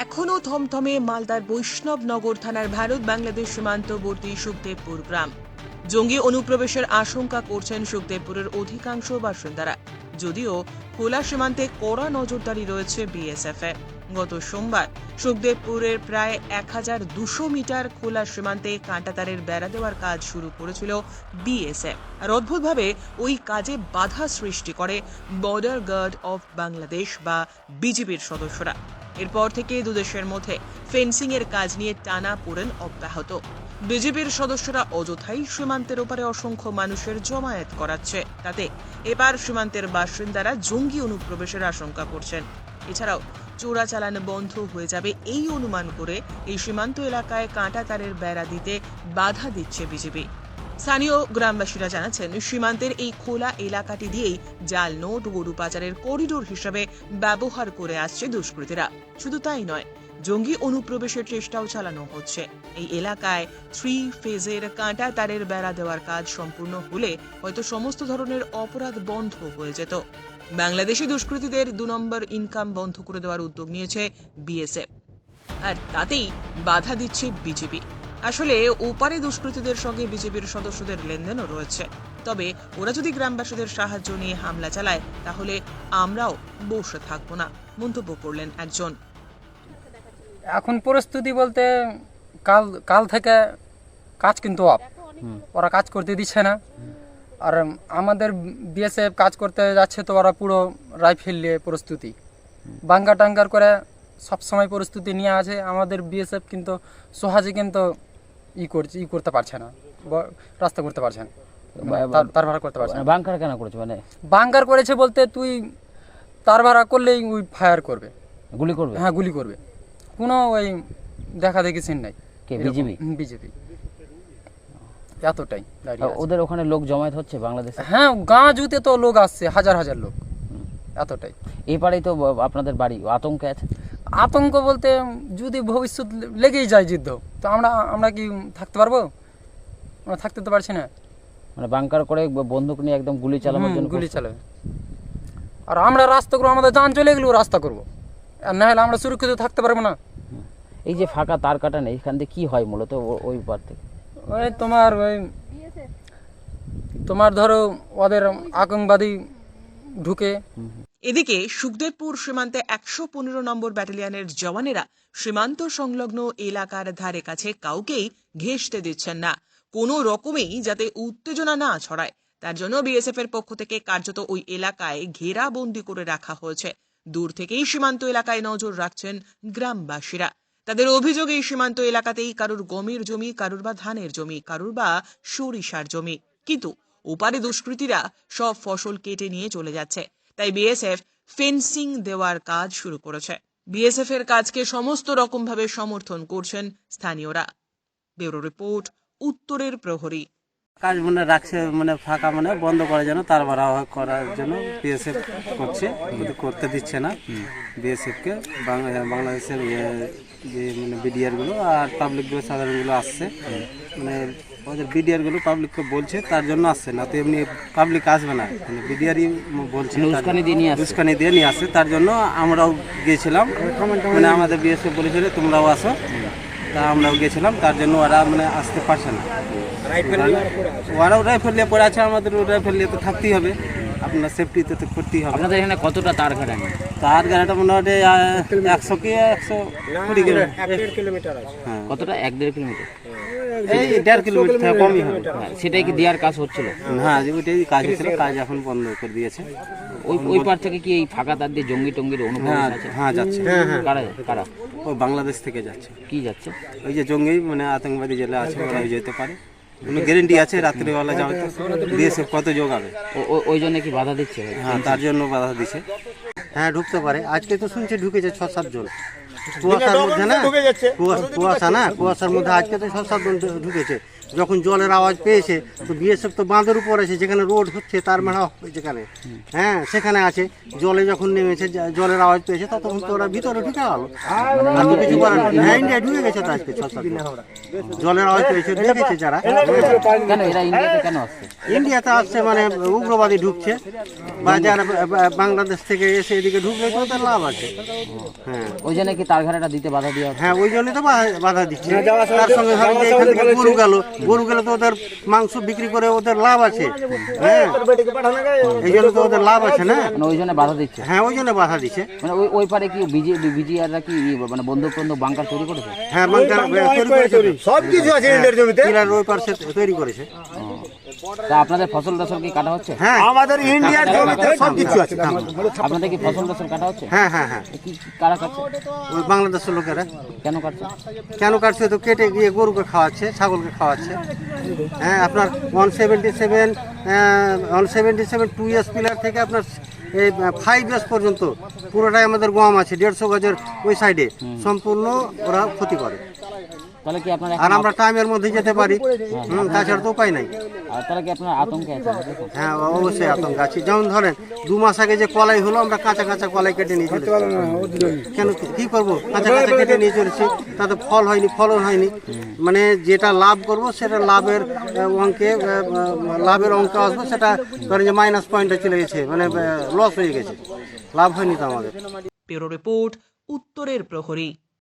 এখনো থমথমে মালদার বৈষ্ণবনগর থানার ভারত বাংলাদেশ সীমান্তবর্তী সুখদেবপুর গ্রাম। জঙ্গি অনুপ্রবেশের আশঙ্কা করছেন সুখদেবপুরের অধিকাংশ বাসিন্দারা। যদিও খোলা সীমান্তে কড়া নজরদারি রয়েছে বিএসএফ এর। গত সোমবার সুখদেবপুরের প্রায় 1200 মিটার খোলা সীমান্তে কাঁটাতারের বেড়া দেওয়ার কাজ শুরু করেছিল বিএসএফ। আর অদ্ভুতভাবে ওই কাজে বাধা সৃষ্টি করে বর্ডার গার্ড অফ বাংলাদেশ বা বিজিবির সদস্যরা। এরপর থেকে দুদেশের মধ্যে ফেন্সিং এর কাজ নিয়ে টানাপোড়েন অব্যাহত। বিজিবির সদস্যরা অযথাই সীমান্তের ওপারে অসংখ্য মানুষের জমায়েত করাচ্ছে। তাতে এবার সীমান্তের বাসিন্দারা জঙ্গি অনুপ্রবেশের আশঙ্কা করছেন। এছাড়াও চোরাচালান বন্ধ হয়ে যাবে এই অনুমান করে এই সীমান্ত এলাকায় কাঁটাতারের বেড়া দিতে বাধা দিচ্ছে বিজিবি। স্থানীয় গ্রামবাসীরা জানাচ্ছেন, সীমান্তের এই খোলা এলাকাটি দিয়েই জাল নোট গরু পাচারের করিডোর হিসেবে ব্যবহার করে আসছে দুষ্কৃতীরা। শুধু তাই নয়, জঙ্গি অনুপ্রবেশের চেষ্টাও চালানো হচ্ছে। এই এলাকায় 3 ফেজের কাঁটাতারের বেড়া দেওয়ার কাজ সম্পূর্ণ হলে হয়তো সমস্ত ধরনের অপরাধ বন্ধ হয়ে যেত। বাংলাদেশি দুষ্কৃতীদের 2 নম্বর ইনকাম বন্ধ করে দেওয়ার উদ্যোগ নিয়েছে বিএসএফ, আর তাতেই বাধা দিচ্ছে বিজিবি। আসলে ওপারে দুষ্কৃতীদের সঙ্গে বিজেপির সদস্যদের লেনদেনও রয়েছে। তবে ওরা যদি গ্রামবাসীদের সাহায্য নিয়ে হামলা চালায় তাহলে আমরাও বসে থাকবো না, মন্তব্য করলেন একজন। এখন পরিস্থিতি বলতে কাল থেকে কাজ কিন্তু অফ, ওরা কাজ করতে দিচ্ছে না। আর আমাদের বিএসএফ কাজ করতে যাচ্ছে তো ওরা পুরো রাইফেল নিয়ে প্রস্তুতি, বাঙ্গার টাঙ্গার করে সবসময় প্রস্তুতি নিয়ে আছে। আমাদের বিএসএফ কিন্তু সহজে কিন্তু করতে পারছে না, রাস্তা করতে পারছে না, তার ভাড়া করতে পারছে না। বাঙ্কার কেন করেছে? মানে বাঙ্কার করেছে বলতে তুই তার ভাড়া করলেই ওই ফায়ার করবে, গুলি করবে। হ্যাঁ, গুলি করবে, কোনো ওই দেখা দেখি সিন নাই। কে? বিজেপি? বিজেপি এতটাই। ওদের ওখানে লোক জমায়েত হচ্ছে বাংলাদেশে? হ্যাঁ, গাঁ জুতে তো লোক আসছে, হাজার হাজার লোক, এতটাই। এই পাড়েই তো আপনাদের বাড়ি, আতঙ্কে আছে? আতঙ্ক বলতে যদি ভবিষ্যৎ লেগেই যায় যুদ্ধ, তো আমরা কি থাকতে পারবো? আমরা থাকতে তো পারছি না। মানে বাঙ্কার করে বন্দুক নিয়ে একদম গুলি চালানোর জন্য গুলি চালাবে। আর আমরা রাস্তা করবো, আমাদের যান চলে গেলেও রাস্তা করবো, আর না হলে আমরা সুরক্ষিত থাকতে পারবো না। এই যে ফাঁকা তার কাটা নেই, এখান থেকে কি হয় মূলত ওই পার থেকে? ওই তোমার ধরো ওদের আতঙ্কবাদী ঢুকে। এদিকে সুখদেবপুর সীমান্তে 115 নম্বর ব্যাটালিয়নের জওয়ানেরা সীমান্ত সংলগ্ন এলাকার ধারে কাছে কাউকেই ঘেঁষতে দিচ্ছেন না, কোনো রকমেই যাতে উত্তেজনা না ছড়ায়। তার জন্য বিএসএফ এর পক্ষ থেকে কার্যত ওই এলাকায় ঘেরাবন্দি করে রাখা হয়েছে। দূর থেকেই সীমান্ত এলাকায় নজর রাখছেন গ্রামবাসীরা। তাদের অভিযোগ, এই সীমান্ত এলাকাতেই কারুর গমের জমি, কারুর বা ধানের জমি, কারুর বা সরিষার জমি, কিন্তু ওপারে দুষ্কৃতীরা সব ফসল কেটে নিয়ে চলে যাচ্ছে। তাই বিএসএফ ফেন্সিং দেওয়ার কাজ শুরু করেছে। বিএসএফ এর কাজকে সমস্ত রকম ভাবে সমর্থন করছেন স্থানীয়রা। ব্যুরো রিপোর্ট, উত্তরের প্রহরী। কাজ রাখছে, ফাঁকা বন্ধ করার জন্য, তার ভাড়া করার জন্য বিএসএফ করছে, করতে দিচ্ছে না। বিএসএফকে বাংলাদেশের যে বিডিআরগুলো আর পাবলিকগুলো, সাধারণগুলো আসছে, ওদের বিডিআরগুলো পাবলিককে বলছে, তার জন্য আসছে না, তো এমনি পাবলিক আসবে না। বিডিআরই বলছে, উস্কানি দিয়ে নিয়ে আসছে, তার জন্য আমরাও গিয়েছিলাম। আমাদের বিএসএফ বলেছিল তোমরাও আসো, তা আমরাও গেছিলাম, তার জন্য ওরা আসতে পারছে না। ওরাও রাইফেল নিয়ে পড়ে আছে, আমাদের রাইফেল নিয়ে তো থাকতেই হবে, আপনার সেফটি তো করতেই হবে। আপনাদের এখানে কতটা তার কাটা? তার গাড়িটা মোটামুটি 100 কি 120 কিলোমিটার আছে। হ্যাঁ, কতটা? 1-1.5 কিলোমিটার? এই 1.5 কিলোমিটার থেকে কমই হবে। সেটাই কি দেওয়ার কাজ হচ্ছিল? হ্যাঁ, ওইটাই কাজ হচ্ছিল, কাজ এখন বন্ধ করে দিয়েছে। ওই পার থেকে কি এই ফাঁকা তার দিয়ে জঙ্গি টঙ্গির অনুপ্রবেশ আছে? হ্যাঁ, যাচ্ছে। কারা? ও বাংলাদেশ থেকে যাচ্ছে। কি যাচ্ছে? ওই যে জঙ্গি আতঙ্কবাদী জেলা আছে, ওরা যেতে পারে, কোনো গ্যারেন্টি আছে রাত্রিবেলা যাবে তো বিএসএফ কত যোগাবে, ওই জন্য কি বাধা দিচ্ছে? হ্যাঁ, তার জন্য বাধা দিচ্ছে। হ্যাঁ, ঢুকতে পারে। আজকে তো শুনছি ঢুকেছে 6-7 জন, কুয়াশার মধ্যে না, কুয়াশা না, কুয়াশার মধ্যে আজকে তো 6-7 জন ঢুকেছে। যখন জলের আওয়াজ পেয়েছে তো বিএসএফ তো বাঁধের উপর আছে, যেখানে রোড হচ্ছে তার মেলা যেখানে, হ্যাঁ সেখানে আছে। জলে যখন নেমেছে জলের আওয়াজ পেয়েছে তখন তো ওরা ভিতরে ঢুকে গেল, আর তো কিছু করার নেই। হ্যাঁ ইন্ডিয়া ঢুকে গেছে তো আজকে 6-7 দিন জলের আওয়াজ পেয়েছে, ঢুকেছে যারা। কেন এরা ইন্ডিয়াতে কেন আসছে? ইন্ডিয়াতে আসছে মানে উগ্রবাদী ঢুকছে, বা যারা বাংলাদেশ থেকে এসে এদিকে ঢুকলে তো ওদের লাভ আছে। হ্যাঁ ওই জন্য কি তার ঘাটাটা দিতে বাধা দেওয়া হচ্ছে? হ্যাঁ ওই জন্যই তো বাধা দিচ্ছে। তার সঙ্গে ধরেন যে এখান থেকে গরু গেলে তো ওদের মাংস বিক্রি করে ওদের লাভ আছে। হ্যাঁ এই জন্য তো ওদের লাভ আছে না, মানে ওই জন্য বাধা দিচ্ছে। হ্যাঁ ওই জন্য বাধা দিচ্ছে। মানে ওই পারে কি বিজিআররা কি মানে বন্দুক বাংকার তৈরি করেছে? হ্যাঁ বাংকার তৈরি করেছে, সব কিছু আছে ইন্ডিয়ার জমিতে, পিলার ওই পাশে তৈরি করেছে। তা আপনাদের ফসল টসল কি কাটা হচ্ছে? হ্যাঁ আমাদের ইন্ডিয়ার জমিতে সব কিছু আছে। আপনাদের কি ফসল টসল কাটা হচ্ছে? হ্যাঁ হ্যাঁ হ্যাঁ কি কারা কাটছে? ওই বাংলাদেশের লোকেরা। কেন কাটছে? কেন কাটছে? তো কেটে গিয়ে গরুকে খাওয়াচ্ছে, ছাগলকে খাওয়াচ্ছে। হ্যাঁ আপনার 177 2 ইয়ার্স পিলার থেকে আপনার এই 5 ইয়ার্স পর্যন্ত পুরোটাই আমাদের গম আছে 150 গজের ওই সাইডে, সম্পূর্ণ ওরা ক্ষতি করে। তাহলে কি আপনারা আর আমরা টাইমের মধ্যে যেতে পারি, তাছাড়া তো উপায় নাই। আর তাহলে কি আপনারা আতঙ্কে আছেন? হ্যাঁ অবশ্যই আতঙ্ক আছে। যেমন ধরেন 2 মাস আগে যে কলাই হলো, আমরা কাঁচা কাঁচা কলাই কেটে নিয়ে চলেছি। কেন কি করবো? কাঁচা কাঁচা কেটে নিয়ে চলেছি, তাতে ফল হয়নি, ফলন হয়নি। মানে যেটা লাভ করব সেটা লাভের অঙ্কে আসবে, সেটা ধরেন যে মাইনাস পয়েন্টে চলে গেছে, মানে লস হয়ে গেছে, লাভ হয়নি তো আমাদের। ব্যুরো রিপোর্ট, উত্তরের প্রহরী।